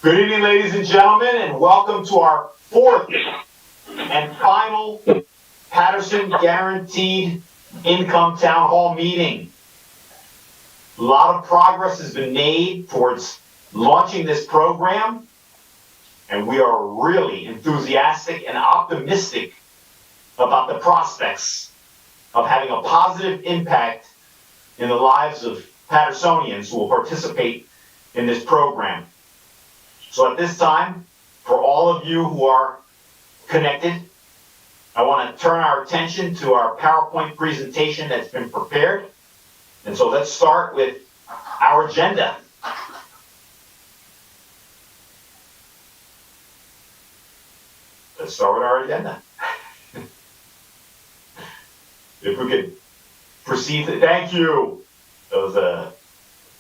Good evening, ladies and gentlemen, and welcome to our fourth and final Paterson Guaranteed Income Town Hall meeting. A lot of progress has been made towards launching this program, and we are really enthusiastic and optimistic about the prospects of having a positive impact in the lives of Patersonians who will participate in this program. So at this time, for all of you who are connected, I want to turn our attention to our PowerPoint presentation that's been prepared. And so let's start with our agenda. Let's start with our agenda. If we could proceed, thank you. There was a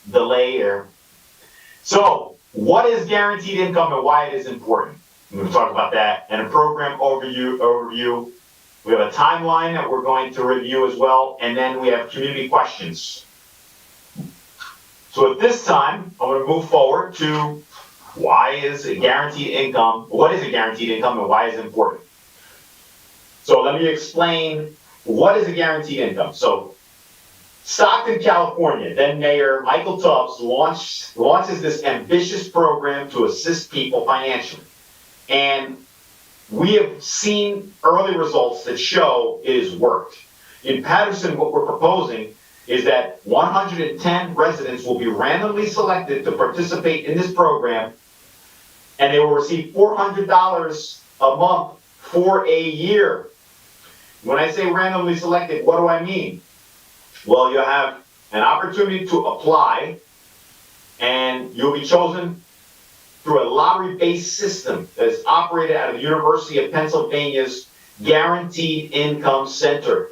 delay here. So, what is guaranteed income and why it is important? We're going to talk about that and a program overview. We have a timeline that we're going to review as well, and then we have community questions. So at this time, I'm going to move forward to what is a guaranteed income and why is it important. So let me explain what is a guaranteed income. So Stockton, California, then Mayor Michael Tubbs launches this ambitious program to assist people financially. And we have seen early results that show it has worked. In Paterson, what we're proposing is that 110 residents will be randomly selected to participate in this program, and they will receive $400 a month for a year. When I say randomly selected, what do I mean? Well, you'll have an opportunity to apply, and you'll be chosen through a lottery-based system that is operated out of the University of Pennsylvania's Guaranteed Income Center.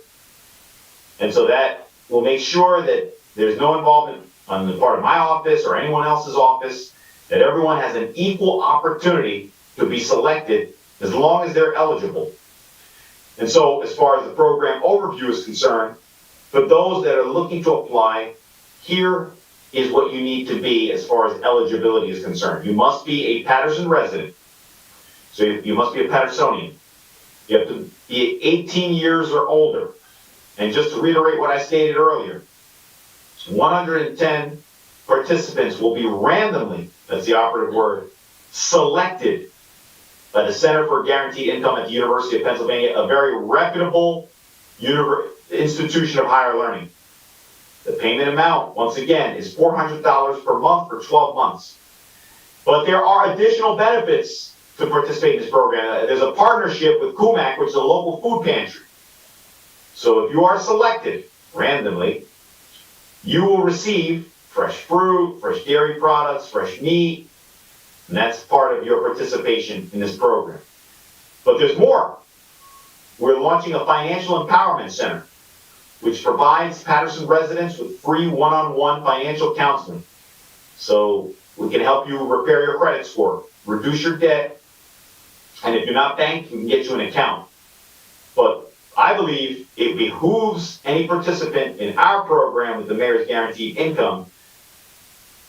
And so that will make sure that there's no involvement on the part of my office or anyone else's office, that everyone has an equal opportunity to be selected as long as they're eligible. And so as far as the program overview is concerned, for those that are looking to apply, here is what you need to be as far as eligibility is concerned. You must be a Paterson resident. So you must be a Patersonian. You have to be 18 years or older. And just to reiterate what I stated earlier, 110 participants will be randomly, that's the operative word, selected by the Center for Guaranteed Income at the University of Pennsylvania, a very reputable institution of higher learning. The payment amount, once again, is $400 per month for 12 months. But there are additional benefits to participate in this program. There's a partnership with Kumac, which is a local food pantry. So if you are selected randomly, you will receive fresh fruit, fresh dairy products, fresh meat, and that's part of your participation in this program. But there's more. We're launching a financial empowerment center, which provides Paterson residents with free one-on-one financial counseling. So we can help you repair your credit score, reduce your debt, and if you're not banked, we can get you an account. But I believe it behooves any participant in our program with the Mayor's Guaranteed Income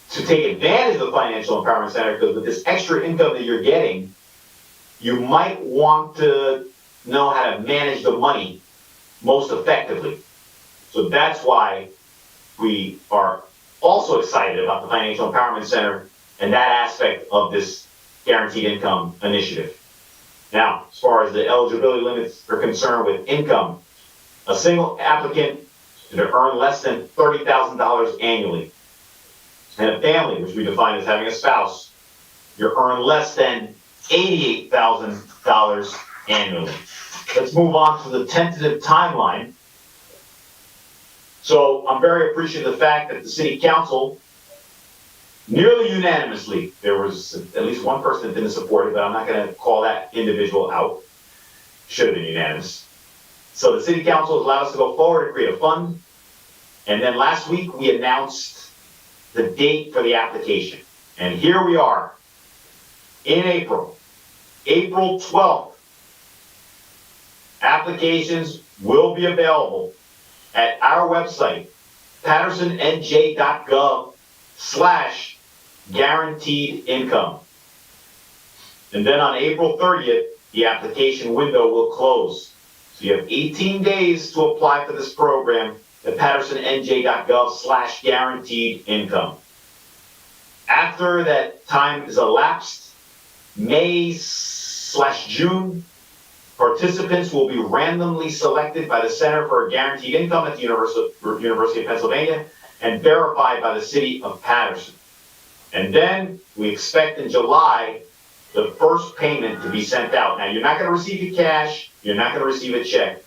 to take advantage of the Financial Empowerment Center, because with this extra income that you're getting, you might want to know how to manage the money most effectively. So that's why we are also excited about the Financial Empowerment Center and that aspect of this guaranteed income initiative. Now, as far as the eligibility limits are concerned with income, a single applicant should earn less than $30,000 annually. And a family, which we define as having a spouse, you earn less than $88,000 annually. Let's move on to the tentative timeline. So I'm very appreciative of the fact that the City Council, nearly unanimously, there was at least one person that didn't support it, but I'm not going to call that individual out. Should have been unanimous. So the City Council has allowed us to go forward and create a fund. And then last week we announced the date for the application. And here we are in April 12th. Applications will be available at our website, pattersonnj.gov/guaranteed income. And then on April 30th, the application window will close. So you have 18 days to apply for this program at pattersonnj.gov/guaranteed income. After that time is elapsed, May/June, participants will be randomly selected by the Center for Guaranteed Income at the University of Pennsylvania and verified by the city of Paterson. And then we expect in July the first payment to be sent out. Now, you're not going to receive it cash. You're not going to receive a check.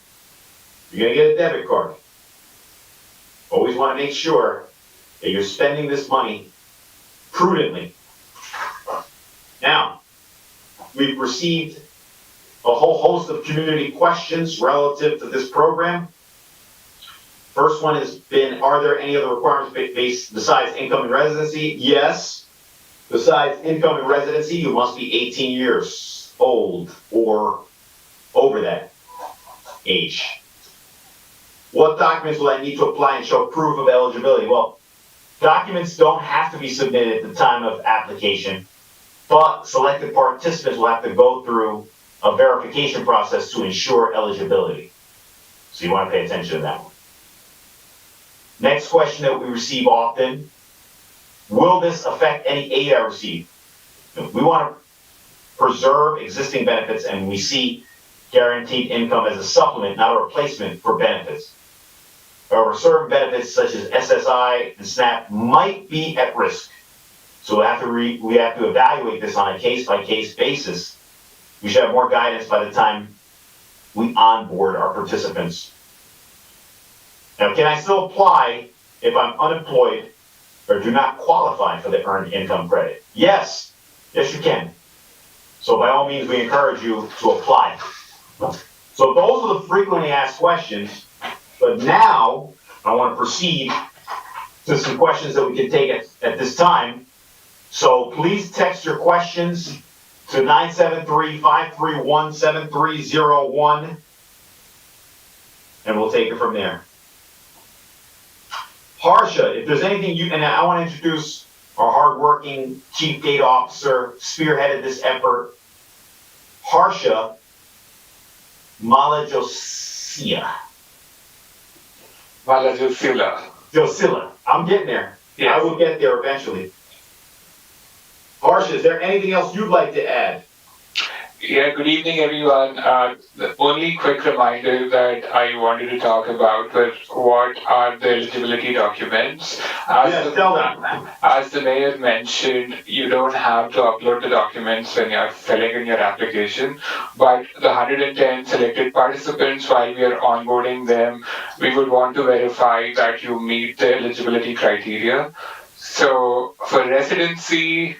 You're going to get a debit card. Always want to make sure that you're spending this money prudently. Now, we've received a whole host of community questions relative to this program. First one has been, are there any other requirements besides income and residency? Yes. Besides income and residency, you must be 18 years old or over that age. What documents will I need to apply and show proof of eligibility? Well, documents don't have to be submitted at the time of application, but selected participants will have to go through a verification process to ensure eligibility. So you want to pay attention to that one. Next question that we receive often, will this affect any aid I receive? We want to preserve existing benefits, and we see guaranteed income as a supplement, not a replacement for benefits. However, certain benefits such as SSI and SNAP might be at risk. So we have to evaluate this on a case-by-case basis. We should have more guidance by the time we onboard our participants. Now, can I still apply if I'm unemployed or do not qualify for the earned income credit? Yes, you can. So by all means, we encourage you to apply. So those are the frequently asked questions, but now I want to proceed to some questions that we can take at this time. So please text your questions to 973-531-7301, and we'll take it from there. Harsha, if there's anything and I want to introduce our hardworking Chief Data Officer, spearheaded this effort, Harsha Malajosila. Josila. I'm getting there. Yes. I will get there eventually. Harsha, is there anything else you'd like to add? Yeah, good evening, everyone. The only quick reminder that I wanted to talk about was what are the eligibility documents. Tell them. As the mayor mentioned, you don't have to upload the documents when you're filling in your application, but the 110 selected participants, while we are onboarding them, we would want to verify that you meet the eligibility criteria. So for residency,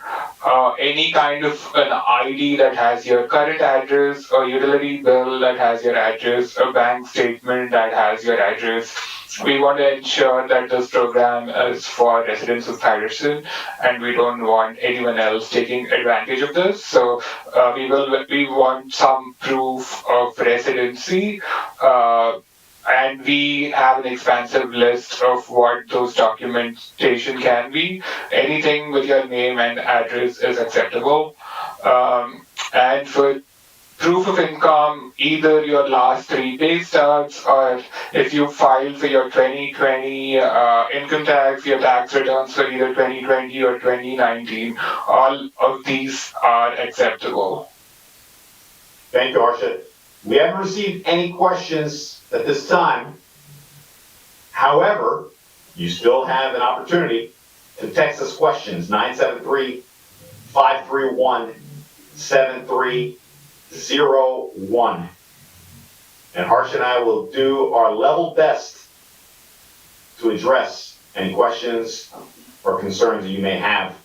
any kind of an ID that has your current address, a utility bill that has your address, a bank statement that has your address. We want to ensure that this program is for residents of Paterson, and we don't want anyone else taking advantage of this. So we want some proof of residency. And we have an expansive list of what those documentation can be. Anything with your name and address is acceptable. And for proof of income, either your last 3 pay stubs, or if you filed for your 2020 income tax, your tax returns for either 2020 or 2019, all of these are acceptable. Thank you, Harsha. We haven't received any questions at this time. However, you still have an opportunity to text us questions, 973-531-7301. And Harsha and I will do our level best to address any questions or concerns that you may have.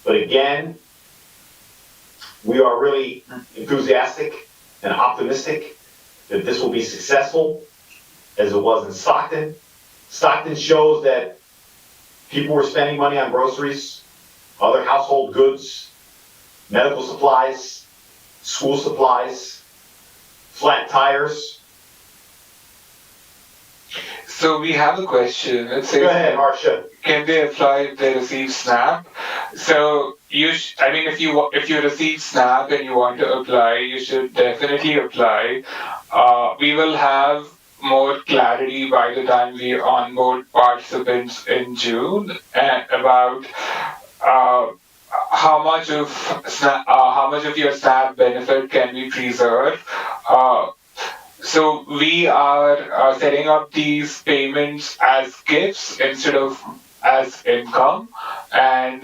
But again, we are really enthusiastic and optimistic that this will be successful, as it was in Stockton. Stockton shows that people were spending money on groceries, other household goods, medical supplies, school supplies, flat tires. So we have a question. It says, go ahead, Harsha. Can they apply if they receive SNAP? So if you receive SNAP and you want to apply, you should definitely apply. We will have more clarity by the time we onboard participants in June about uh, how much of your SNAP benefit can we preserve. Uh, so we are setting up these payments as gifts instead of as income, and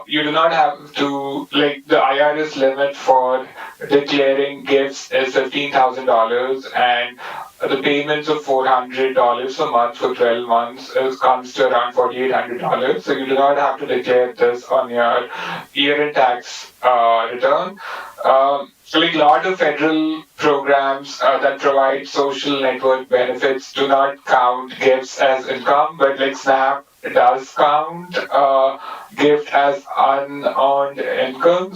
you do not have to, like, the IRS limit for declaring gifts is $15,000, and the payments of $400 a month for 12 months comes to around $4,800. So you do not have to declare this on your year-end tax return. So, like, a lot of federal programs that provide social network benefits do not count gifts as income, but like SNAP does count gift as unearned income.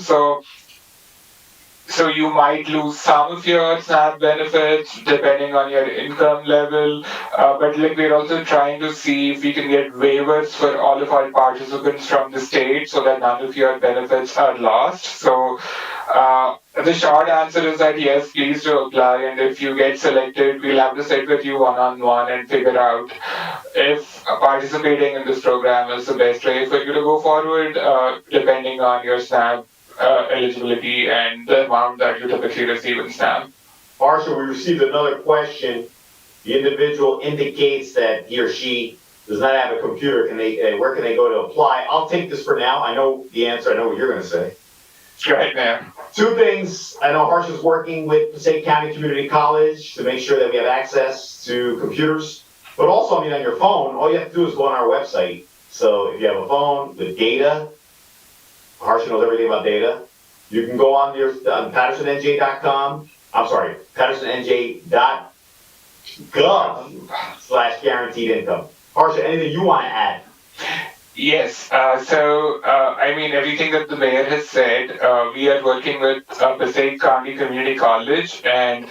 So you might lose some of your SNAP benefits depending on your income level, but like we're also trying to see if we can get waivers for all of our participants from the state so that none of your benefits are lost. So the short answer is that yes, please do apply, and if you get selected, we'll have to sit with you one-on-one and figure out if participating in this program is the best way for you to go forward, depending on your SNAP eligibility and the amount that you typically receive in SNAP. Harsha, we received another question. The individual indicates that he or she does not have a computer. Where can they go to apply? I'll take this for now. I know the answer. I know what you're going to say. Right, man. Two things. I know Harsha's working with Passaic County Community College to make sure that we have access to computers. But also, on your phone, all you have to do is go on our website. So if you have a phone with data, Harsha knows everything about data. You can go on PatersonNJ.com. I'm sorry, PatersonNJ.gov/guaranteed income. Harsha, anything you want to add? Yes. Everything that the mayor has said, we are working with Passaic County Community College, and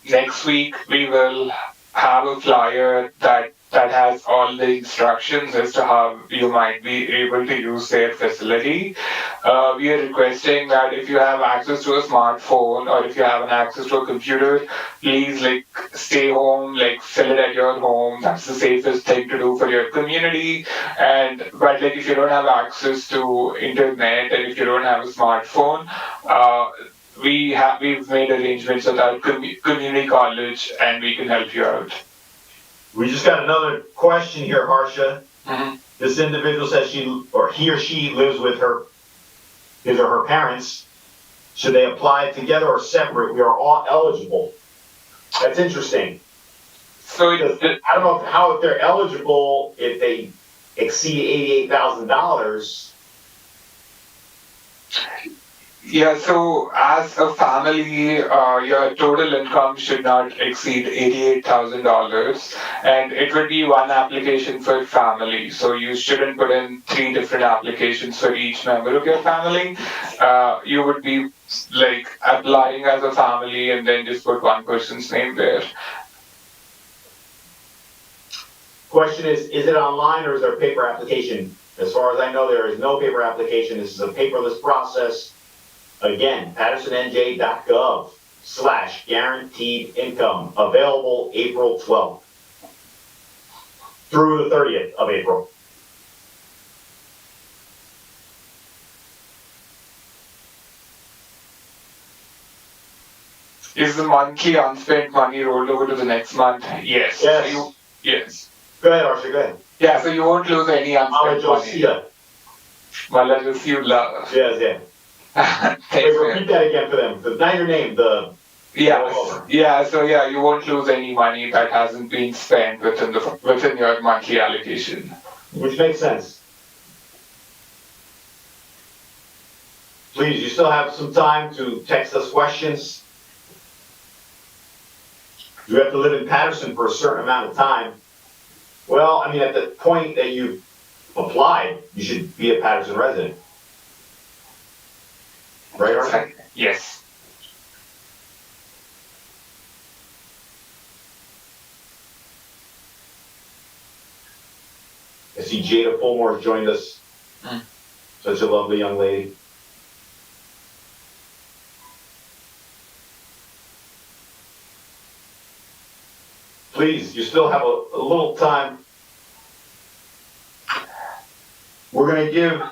next week we will have a flyer that has all the instructions as to how you might be able to use their facility. We are requesting that if you have access to a smartphone or if you have an access to a computer, please stay home, fill it at your home. That's the safest thing to do for your community. But if you don't have access to internet and if you don't have a smartphone, we've made arrangements with our community college and we can help you out. We just got another question here, Harsha. Mm-hmm. This individual says he or she lives with his or her parents. Should they apply together or separate? We are all eligible. That's interesting. So I don't know if they're eligible if they exceed $88,000. Yeah, so as a family, your total income should not exceed $88,000, and it would be one application for family. So you shouldn't put in 3 different applications for each member of your family. You would be applying as a family and then just put one person's name there. Question is it online or is there a paper application? As far as I know, there is no paper application. This is a paperless process. Again, PatersonNJ.gov/guaranteed income, available April 12th through the 30th of April. Is the monthly unspent money rolled over to the next month? Yes. Yes. Yes. Go ahead, Harsha, go ahead. Yeah, so you won't lose any unspent money. Malajosila. Yes, yeah. Thanks, Wait, repeat that again for them. Not your name, so you won't lose any money that hasn't been spent within your monthly allocation. Which makes sense. Please, you still have some time to text us questions. You have to live in Paterson for a certain amount of time. Well, at the point that you applied, you should be a Paterson resident. Right, Arthur? Yes. I see Jada Fulmore joined us. Such a lovely young lady. Please, you still have a little time. We're going to give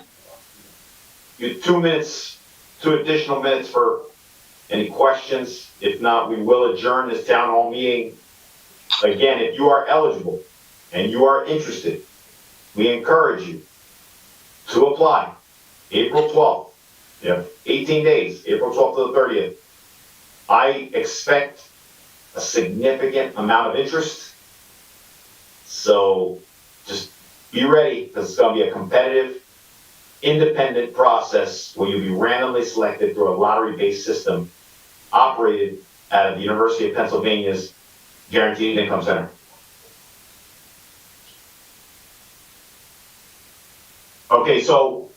you 2 minutes, 2 additional minutes for any questions. If not, we will adjourn this town hall meeting. Again, if you are eligible and you are interested, we encourage you to apply April 12th. You have 18 days, April 12th to the 30th. I expect a significant amount of interest. So just be ready, because it's going to be a competitive, independent process where you'll be randomly selected through a lottery-based system operated out of the University of Pennsylvania's Guaranteed Income Center. Okay, so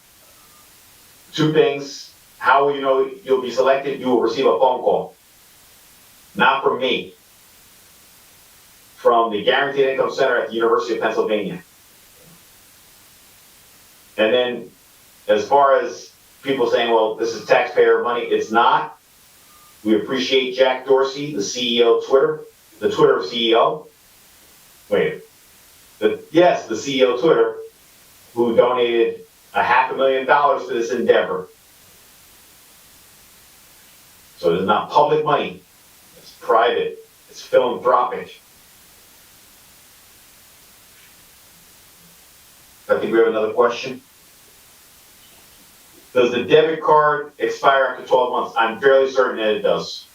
2 things. How will you know you'll be selected? You will receive a phone call. Not from me. From the Guaranteed Income Center at the University of Pennsylvania. And then, as far as people saying, well, this is taxpayer money, it's not. We appreciate Jack Dorsey, the CEO of Twitter, the Twitter CEO. The CEO of Twitter, who donated $500,000 to this endeavor. So it is not public money. It's private. It's philanthropic. I think we have another question. Does the debit card expire after 12 months? I'm fairly certain that it does.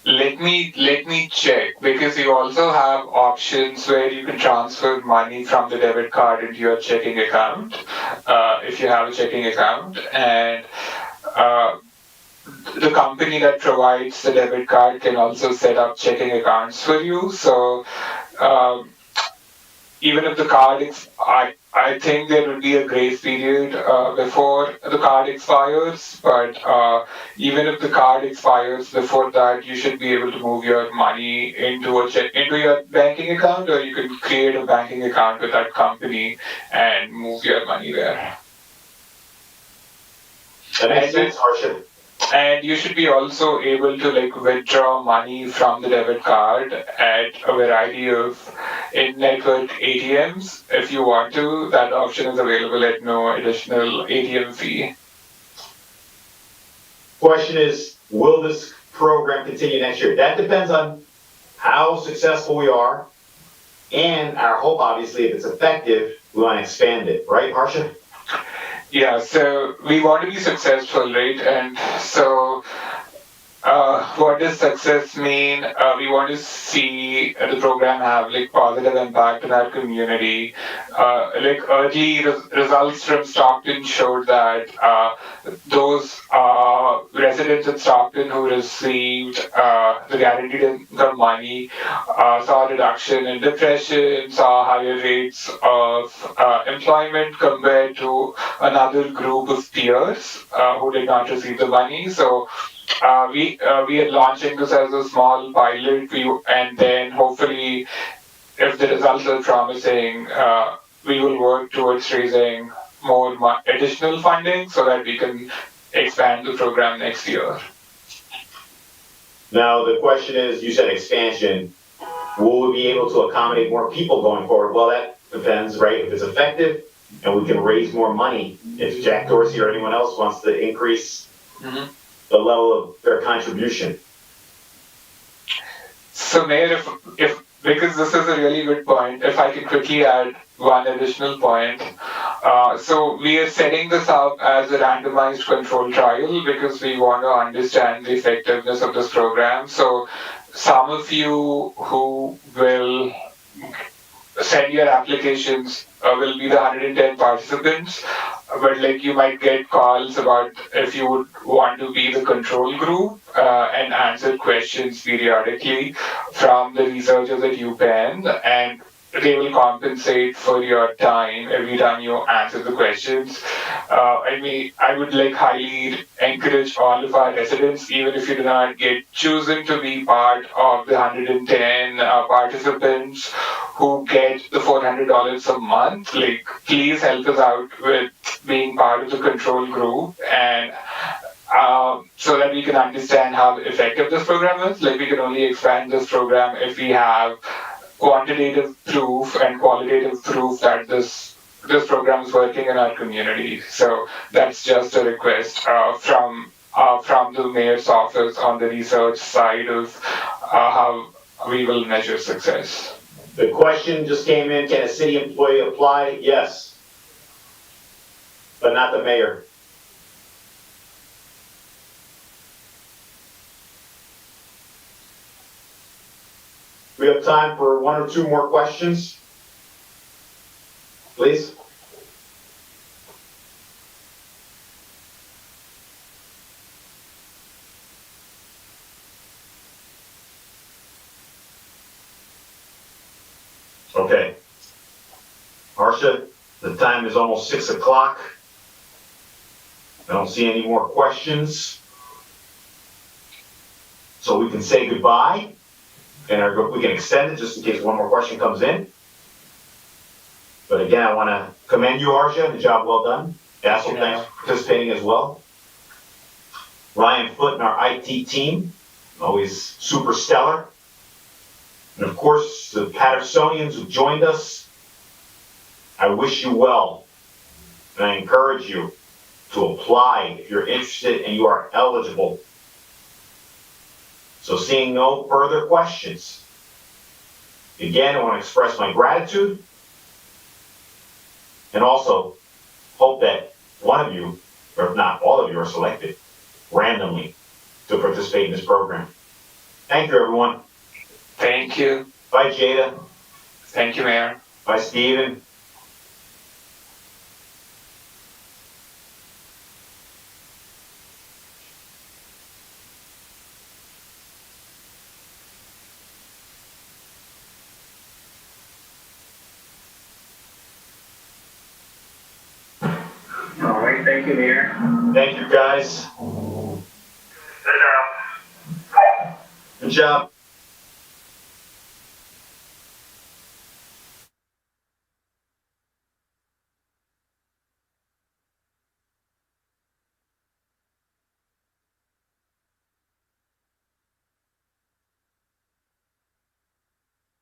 Let me check, because you also have options where you can transfer money from the debit card into your checking account, if you have a checking account, and the company that provides the debit card can also set up checking accounts for you. So even if the card I think there will be a grace period before the card expires, but even if the card expires before that, you should be able to move your money into your banking account, or you can create a banking account with that company and move your money there. That makes sense, Harsha. And you should be also able to withdraw money from the debit card at a variety of in-network ATMs. If you want to, that option is available at no additional ATM fee. Question is, will this program continue next year? That depends on how successful we are, and our hope, obviously, if it's effective, we want to expand it. Right, Harsha? Yeah, so we want to be successful, right? And so what does success mean? We want to see the program have positive impact in our community. Early results from Stockton showed that those residents in Stockton who received the guaranteed income money saw a reduction in depression, saw higher rates of employment compared to another group of peers who did not receive the money. So we are launching this as a small pilot, and then hopefully, if the results are promising, we will work towards raising more additional funding so that we can expand the program next year. Now, the question is, you said expansion. Will we be able to accommodate more people going forward? Well, that depends, right? If it's effective and we can raise more money, if Jack Dorsey or anyone else wants to increase the level of their contribution. So, Mayor, if because this is a really good point, if I can quickly add one additional point. So we are setting this up as a randomized control trial because we want to understand the effectiveness of this program. So some of you who will send your applications will be the 110 participants, but you might get calls about if you would want to be the control group and answer questions periodically from the researchers at UPenn, and they will compensate for your time every time you answer the questions. I would highly encourage all of our residents, even if you do not get chosen to be part of the 110 participants who get the $400 a month, like, please help us out with being part of the control group, and so that we can understand how effective this program is. Like, we can only expand this program if we have quantitative proof and qualitative proof that this program is working in our community. So that's just a request from the mayor's office on the research side of how we will measure success. The question just came in, can a city employee apply? Yes. But not the mayor. We have time for one or two more questions. Please. Okay. Harsha, the time is almost 6 o'clock. I don't see any more questions. So we can say goodbye, and we can extend it just in case one more question comes in. But again, I want to commend you, Harsha, the job well done. Dassel, thanks for participating as well. Ryan Foote and our IT team, always super stellar. And of course, the Patersonians who joined us, I wish you well. And I encourage you to apply if you're interested and you are eligible. So seeing no further questions, again, I want to express my gratitude and also hope that one of you, or if not all of you, are selected randomly to participate in this program. Thank you, everyone. Thank you. Bye, Jada. Thank you, Mayor. Bye, Stephen. All right, thank you, Mayor. Thank you, guys. Good job.